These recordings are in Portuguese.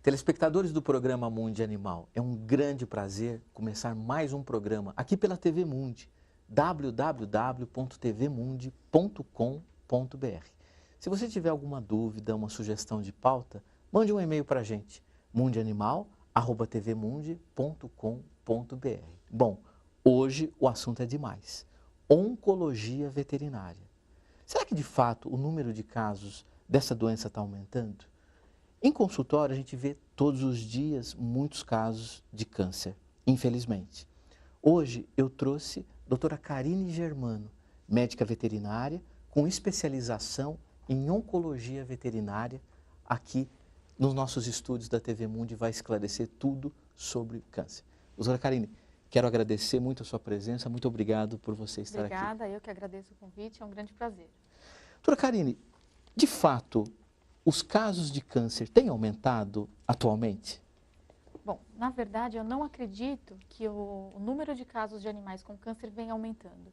Telespectadores do programa Mundi Animal, é um grande prazer começar mais um programa aqui pela TV Mundi, www.tvmundi.com.br. Se você tiver alguma dúvida, uma sugestão de pauta, mande um e-mail para a gente, mundianimal@tvmundi.com.br. Bom, hoje o assunto é demais, oncologia veterinária. Será que de fato o número de casos dessa doença está aumentando? Em consultório, a gente vê todos os dias muitos casos de câncer, infelizmente. Hoje eu trouxe a doutora Karine Germano, médica veterinária com especialização em oncologia veterinária, aqui nos nossos estúdios da TV Mundi, vai esclarecer tudo sobre câncer. Doutora Karine, quero agradecer muito a sua presença, muito obrigado por você estar aqui. Obrigada, eu que agradeço o convite, é um grande prazer. Doutora Karine, de fato, os casos de câncer têm aumentado atualmente? Bom, na verdade, eu não acredito que o número de casos de animais com câncer venha aumentando.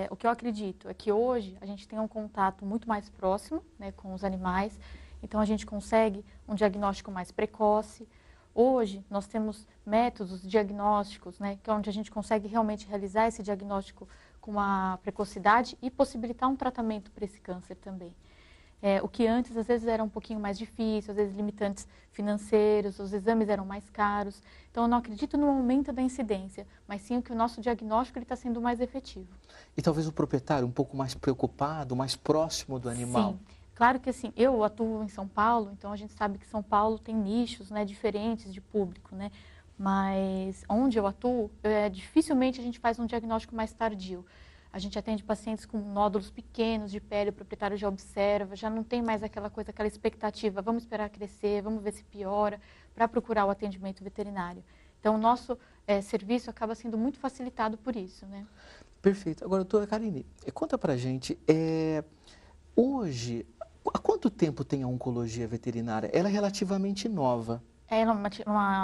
O que eu acredito é que hoje a gente tem um contato muito mais próximo, né, com os animais, então a gente consegue um diagnóstico mais precoce. Hoje nós temos métodos diagnósticos, né, que é onde a gente consegue realmente realizar esse diagnóstico com uma precocidade e possibilitar um tratamento para esse câncer também. O que antes, às vezes, era um pouquinho mais difícil, às vezes limitantes financeiros, os exames eram mais caros. Então, eu não acredito no aumento da incidência, mas sim que o nosso diagnóstico está sendo mais efetivo. E talvez o proprietário um pouco mais preocupado, mais próximo do animal? Sim, claro que assim, eu atuo em São Paulo, então a gente sabe que São Paulo tem nichos, né, diferentes de público, né? Mas onde eu atuo, dificilmente a gente faz um diagnóstico mais tardio. A gente atende pacientes com nódulos pequenos de pele, o proprietário já observa, já não tem mais aquela coisa, aquela expectativa, vamos esperar crescer, vamos ver se piora, para procurar o atendimento veterinário. Então, o nosso serviço acaba sendo muito facilitado por isso, né? Perfeito. Agora, doutora Karine, conta pra gente, hoje, há quanto tempo tem a oncologia veterinária? Ela é relativamente nova.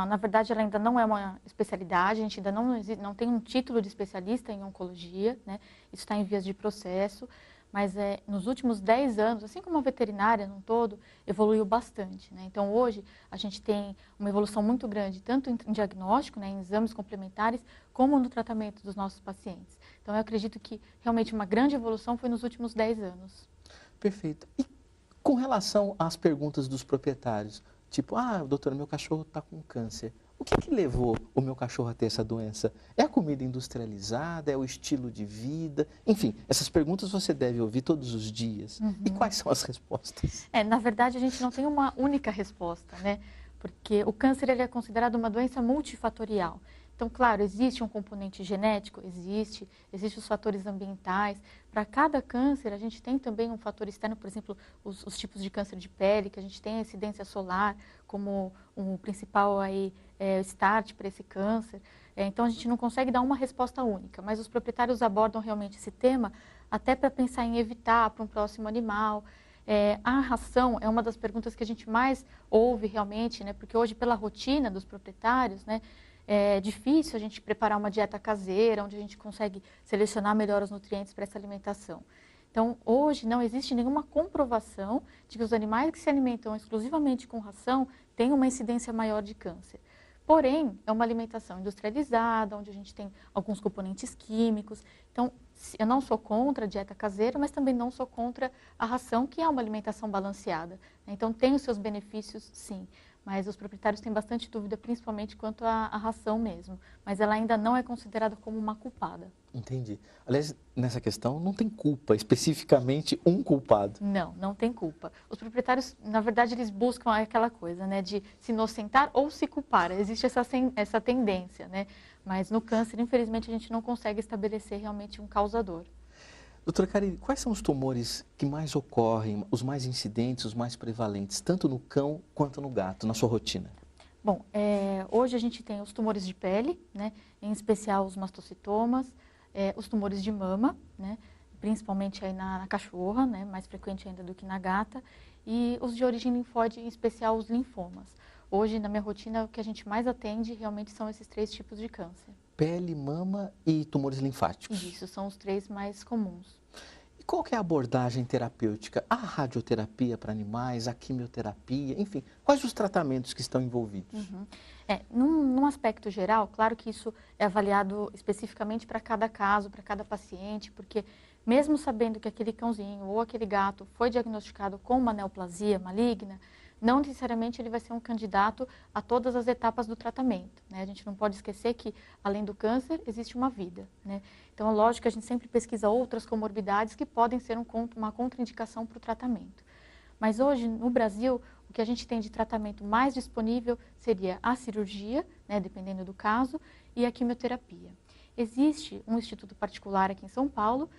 Na verdade, ela ainda não é uma especialidade, a gente ainda não tem um título de especialista em oncologia, né? Isso está em vias de processo, mas nos últimos 10 anos, assim como a veterinária no todo, evoluiu bastante, né? Então, hoje, a gente tem uma evolução muito grande, tanto em diagnóstico, né, em exames complementares, como no tratamento dos nossos pacientes. Então, eu acredito que realmente uma grande evolução foi nos últimos 10 anos. Perfeito. E com relação às perguntas dos proprietários, tipo, doutora, meu cachorro está com câncer. O que levou o meu cachorro a ter essa doença? É a comida industrializada? É o estilo de vida? Enfim, essas perguntas você deve ouvir todos os dias. Uhum. E quais são as respostas? Na verdade, a gente não tem uma única resposta, né? Porque o câncer ele é considerado uma doença multifatorial. Então, claro, existe um componente genético, existem os fatores ambientais. Para cada câncer, a gente tem também um fator externo, por exemplo, os tipos de câncer de pele, que a gente tem a incidência solar como um principal start para esse câncer. Então, a gente não consegue dar uma resposta única, mas os proprietários abordam realmente esse tema até para pensar em evitar para um próximo animal. A ração é uma das perguntas que a gente mais ouve realmente, né? Porque hoje, pela rotina dos proprietários, né, é difícil a gente preparar uma dieta caseira, onde a gente consegue selecionar melhor os nutrientes para essa alimentação. Então, hoje não existe nenhuma comprovação de que os animais que se alimentam exclusivamente com ração têm uma incidência maior de câncer. Porém, é uma alimentação industrializada, onde a gente tem alguns componentes químicos. Então, eu não sou contra a dieta caseira, mas também não sou contra a ração, que é uma alimentação balanceada. Então, tem os seus benefícios, sim. Mas os proprietários têm bastante dúvida, principalmente quanto à ração mesmo. Mas ela ainda não é considerada como uma culpada. Entendi. Aliás, nessa questão não tem culpa, especificamente um culpado. Não, não tem culpa. Os proprietários, na verdade, eles buscam aquela coisa, né, de se inocentar ou se culpar. Existe essa tendência, né? Mas no câncer, infelizmente, a gente não consegue estabelecer realmente um causador. Doutora Karine, quais são os tumores que mais ocorrem, os mais incidentes, os mais prevalentes, tanto no cão quanto no gato, na sua rotina? Bom, hoje a gente tem os tumores de pele, né, em especial os mastocitomas, os tumores de mama, né, principalmente aí na cachorra, né, mais frequente ainda do que na gata, e os de origem linfóide, em especial os linfomas. Hoje, na minha rotina, o que a gente mais atende realmente são esses 3 tipos de câncer. Pele, mama e tumores linfáticos. Isso, são os 3 mais comuns. E qual que é a abordagem terapêutica? A radioterapia para animais, a quimioterapia, enfim, quais os tratamentos que estão envolvidos? Uhum. Num aspecto geral, claro que isso é avaliado especificamente para cada caso, para cada paciente, porque mesmo sabendo que aquele cãozinho ou aquele gato foi diagnosticado com uma neoplasia maligna, não necessariamente ele vai ser um candidato a todas as etapas do tratamento, né? A gente não pode esquecer que, além do câncer, existe uma vida, né? Então, é lógico que a gente sempre pesquisa outras comorbidades que podem ser uma contraindicação para o tratamento. Mas hoje, no Brasil, o que a gente tem de tratamento mais disponível seria a cirurgia, né, dependendo do caso, e a quimioterapia. Existe um instituto particular aqui em São Paulo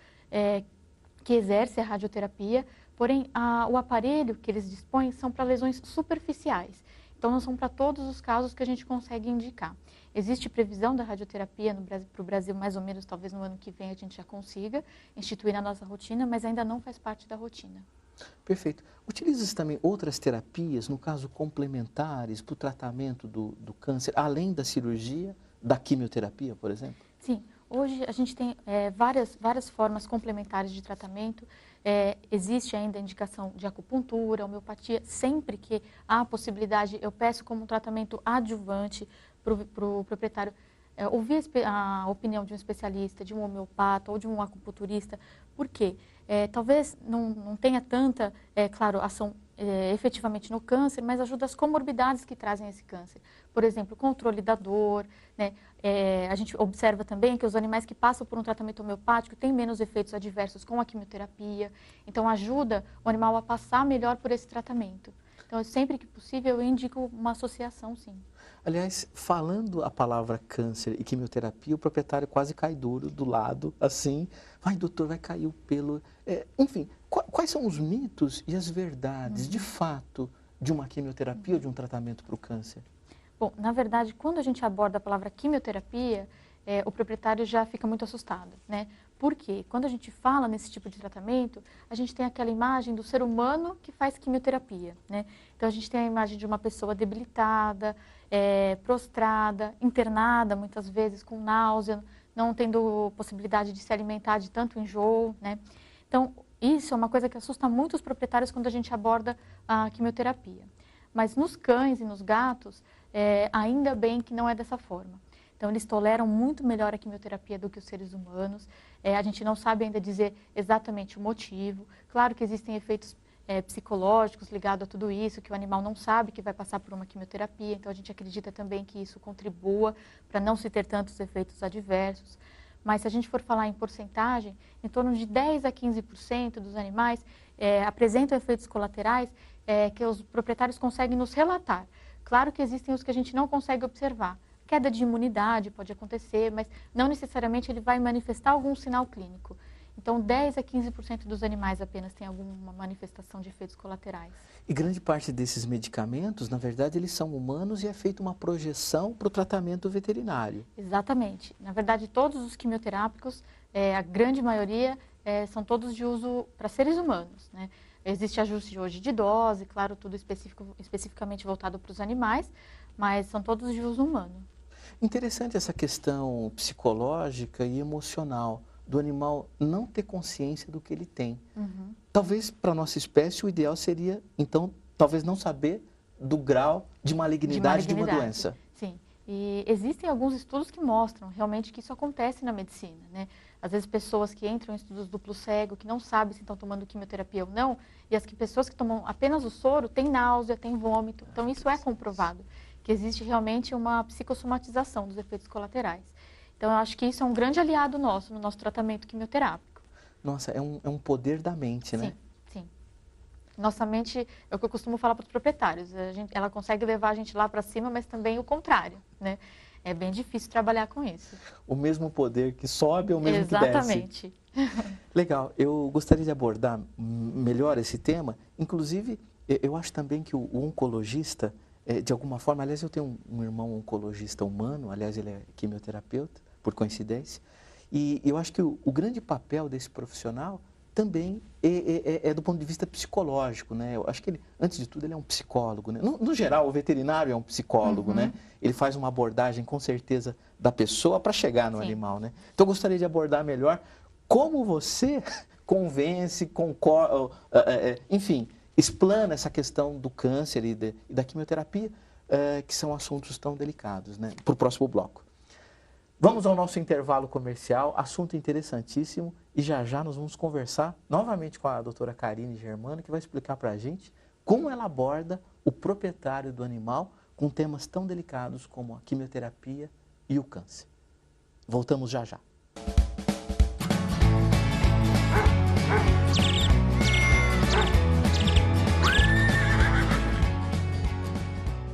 que exerce a radioterapia, porém o aparelho que eles dispõem são para lesões superficiais. Então, não são para todos os casos que a gente consegue indicar. Existe previsão da radioterapia para o Brasil, mais ou menos, talvez no ano que vem a gente já consiga instituir na nossa rotina, mas ainda não faz parte da rotina. Perfeito. Utiliza-se também outras terapias, no caso complementares, para o tratamento do câncer, além da cirurgia, da quimioterapia, por exemplo? Sim. Hoje a gente tem várias formas complementares de tratamento. Existe ainda a indicação de acupuntura, homeopatia. Sempre que há a possibilidade, eu peço como um tratamento adjuvante para o proprietário ouvir a opinião de um especialista, de um homeopata ou de um acupunturista. Por quê? Talvez não tenha tanta, claro, ação efetivamente no câncer, mas ajuda as comorbidades que trazem esse câncer. Por exemplo, controle da dor, né? A gente observa também que os animais que passam por um tratamento homeopático têm menos efeitos adversos com a quimioterapia. Então, ajuda o animal a passar melhor por esse tratamento. Então, sempre que possível, eu indico uma associação, sim. Aliás, falando a palavra câncer e quimioterapia, o proprietário quase cai duro do lado, assim, vai doutor, vai cair o pelo. Enfim, quais são os mitos e as verdades, de fato, de uma quimioterapia ou de um tratamento para o câncer? Bom, na verdade, quando a gente aborda a palavra quimioterapia, o proprietário já fica muito assustado, né? Por quê? Quando a gente fala nesse tipo de tratamento, a gente tem aquela imagem do ser humano que faz quimioterapia, né? Então, a gente tem a imagem de uma pessoa debilitada, prostrada, internada, muitas vezes com náusea, não tendo possibilidade de se alimentar de tanto enjoo, né? Então, isso é uma coisa que assusta muito os proprietários quando a gente aborda a quimioterapia. Mas nos cães e nos gatos, ainda bem que não é dessa forma. Então, eles toleram muito melhor a quimioterapia do que os seres humanos. A gente não sabe ainda dizer exatamente o motivo. Claro que existem efeitos psicológicos ligados a tudo isso, que o animal não sabe que vai passar por uma quimioterapia. Então, a gente acredita também que isso contribua para não se ter tantos efeitos adversos. Mas, se a gente for falar em porcentagem, em torno de 10 a 15% dos animais apresentam efeitos colaterais que os proprietários conseguem nos relatar. Claro que existem os que a gente não consegue observar. Queda de imunidade pode acontecer, mas não necessariamente ele vai manifestar algum sinal clínico. Então, 10 a 15% dos animais apenas tem alguma manifestação de efeitos colaterais. E grande parte desses medicamentos, na verdade, eles são humanos e é feita uma projeção para o tratamento veterinário. Exatamente. Na verdade, todos os quimioterápicos, a grande maioria, são todos de uso para seres humanos, né? Existe ajuste hoje de dose, claro, tudo especificamente voltado para os animais, mas são todos de uso humano. Interessante essa questão psicológica e emocional do animal não ter consciência do que ele tem. Talvez para a nossa espécie o ideal seria, então, talvez não saber do grau de malignidade de uma doença. Sim, e existem alguns estudos que mostram realmente que isso acontece na medicina, né? Às vezes pessoas que entram em estudos duplo cego, que não sabem se estão tomando quimioterapia ou não, e as pessoas que tomam apenas o soro têm náusea, têm vômito. Então isso é comprovado, que existe realmente uma psicossomatização dos efeitos colaterais. Então eu acho que isso é um grande aliado nosso no nosso tratamento quimioterápico. Nossa, é um poder da mente, né? Sim. Nossa mente, é o que eu costumo falar para os proprietários, ela consegue levar a gente lá para cima, mas também o contrário, né? É bem difícil trabalhar com isso. O mesmo poder que sobe é o mesmo que desce. Exatamente. Legal. Eu gostaria de abordar melhor esse tema. Inclusive, eu acho também que o oncologista, de alguma forma, aliás, eu tenho um irmão oncologista humano, aliás, ele é quimioterapeuta, por coincidência, e eu acho que o grande papel desse profissional também é do ponto de vista psicológico, né? Eu acho que ele, antes de tudo, ele é um psicólogo, né? No geral, o veterinário é um psicólogo, né? Ele faz uma abordagem, com certeza, da pessoa para chegar no animal, né? Então, eu gostaria de abordar melhor como você convence, concorda, enfim, explana essa questão do câncer e da quimioterapia, que são assuntos tão delicados, né? Para o próximo bloco. Vamos ao nosso intervalo comercial, assunto interessantíssimo, e já já nós vamos conversar novamente com a doutora Karine Germano, que vai explicar para a gente como ela aborda o proprietário do animal com temas tão delicados como a quimioterapia e o câncer. Voltamos já já.